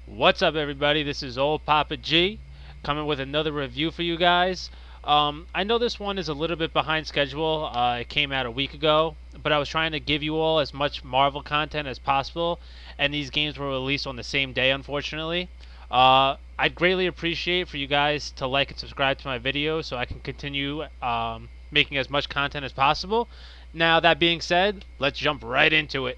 What's up, everybody? This is Old Papa G coming with another review for you guys. I know this one is a little bit behind schedule. It came out a week ago, but I was trying to give you all as much Marvel content as possible, and these games were released on the same day, unfortunately. I'd greatly appreciate for you guys to like and subscribe to my videos so I can continue making as much content as possible. Now, that being said, let's jump right into it.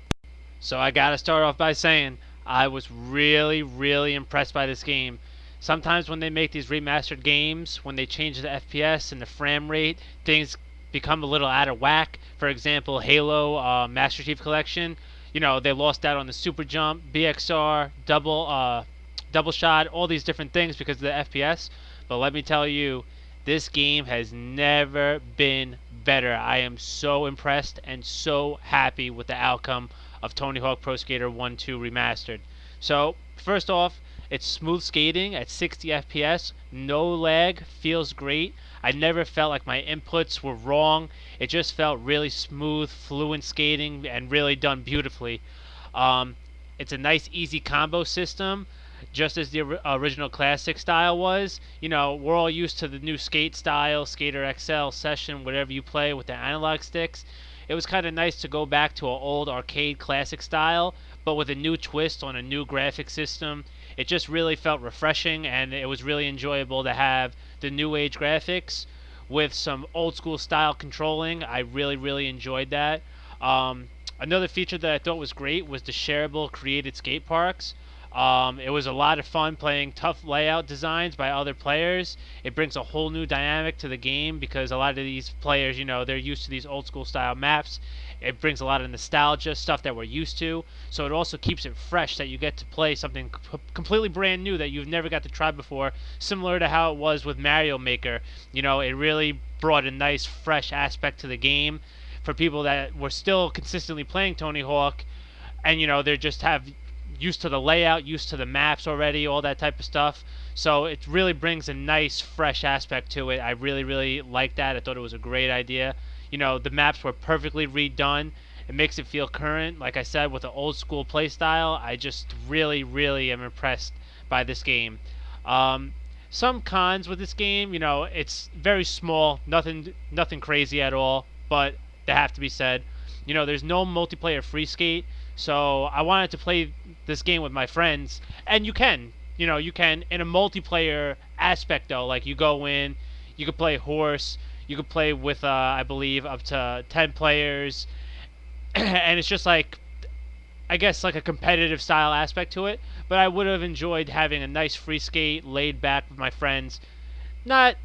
So I gotta start off by saying I was really, really impressed by this game. Sometimes when they make these remastered games, when they change the FPS and the frame rate, things become a little out of whack. For example, Halo Master Chief Collection, they lost out on the super jump, BXR, double shot, all these different things because of the FPS. But let me tell you, this game has never been better. I am so impressed and so happy with the outcome of Tony Hawk Pro Skater 1 2 Remastered. So, first off, it's smooth skating at 60 FPS, no lag, feels great. I never felt like my inputs were wrong. It just felt really smooth, fluent skating, and really done beautifully. It's a nice, easy combo system, just as the original classic style was. We're all used to the new skate style, Skater XL, Session, whatever you play with the analog sticks. It was kind of nice to go back to an old arcade classic style, but with a new twist on a new graphic system. It just really felt refreshing, and it was really enjoyable to have the new age graphics with some old school style controlling. I really, really enjoyed that. Another feature that I thought was great was the shareable created skate parks. It was a lot of fun playing tough layout designs by other players. It brings a whole new dynamic to the game because a lot of these players, they're used to these old school style maps. It brings a lot of nostalgia, stuff that we're used to. So it also keeps it fresh that you get to play something completely brand new that you've never got to try before, similar to how it was with Mario Maker. It really brought a nice, fresh aspect to the game for people that were still consistently playing Tony Hawk, and they just have used to the layout, used to the maps already, all that type of stuff. So it really brings a nice, fresh aspect to it. I really, really liked that. I thought it was a great idea. The maps were perfectly redone. It makes it feel current. Like I said, with the old school play style, I just really, really am impressed by this game. Some cons with this game, it's very small, nothing crazy at all, but they have to be said. There's no multiplayer free skate, so I wanted to play this game with my friends, and you can in a multiplayer aspect though. Like you go in, you could play horse, you could play with I believe up to 10 players, and it's just like I guess like a competitive style aspect to it. But I would have enjoyed having a nice free skate, laid back with my friends. Not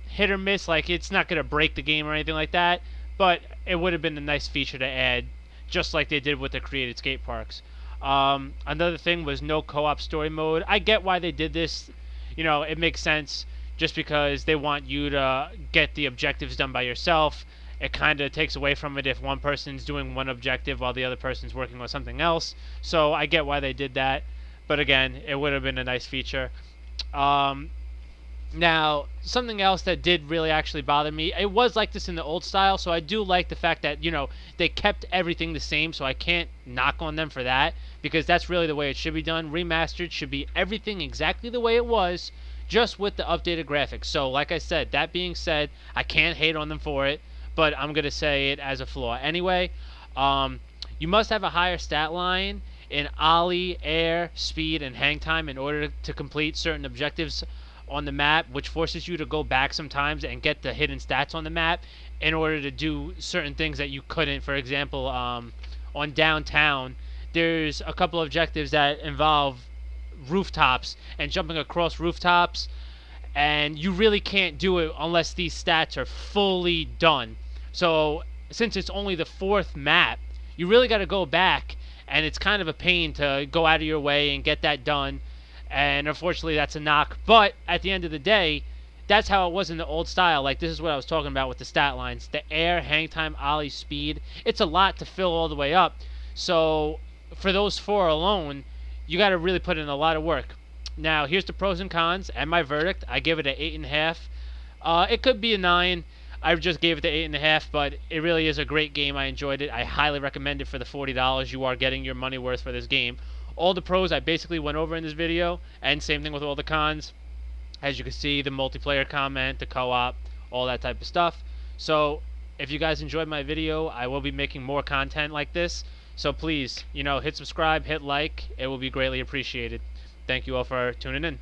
hit or miss, like it's not gonna break the game or anything like that, but it would have been a nice feature to add, just like they did with the created skate parks. Another thing was no co-op story mode. I get why they did this. It makes sense just because they want you to get the objectives done by yourself. It kind of takes away from it if one person's doing one objective while the other person's working on something else. So I get why they did that. But again, it would have been a nice feature. Um, Now, something else that did really actually bother me, it was like this in the old style, so I do like the fact that, they kept everything the same, so I can't knock on them for that, because that's really the way it should be done. Remastered should be everything exactly the way it was, just with the updated graphics. So, like I said, that being said, I can't hate on them for it, but I'm going to say it as a flaw. Anyway, you must have a higher stat line in ollie, air, speed, and hang time in order to complete certain objectives on the map, which forces you to go back sometimes and get the hidden stats on the map in order to do certain things that you couldn't. For example, on downtown, there's a couple of objectives that involve rooftops and jumping across rooftops, and you really can't do it unless these stats are fully done. So since it's only the fourth map, you really got to go back, and it's kind of a pain to go out of your way and get that done. And unfortunately, that's a knock. But at the end of the day, that's how it was in the old style. Like, this is what I was talking about with the stat lines. The air, hang time, ollie, speed. It's a lot to fill all the way up. So for those four alone, you got to really put in a lot of work. Now, here's the pros and cons and my verdict. I give it an 8.5. It could be a 9. I just gave it the 8.5, but it really is a great game. I enjoyed it. I highly recommend it for the $40. You are getting your money worth for this game. All the pros I basically went over in this video, and same thing with all the cons. As you can see, the multiplayer comment, the co-op, all that type of stuff. So if you guys enjoyed my video, I will be making more content like this. So please, hit subscribe, hit like. It will be greatly appreciated. Thank you all for tuning in.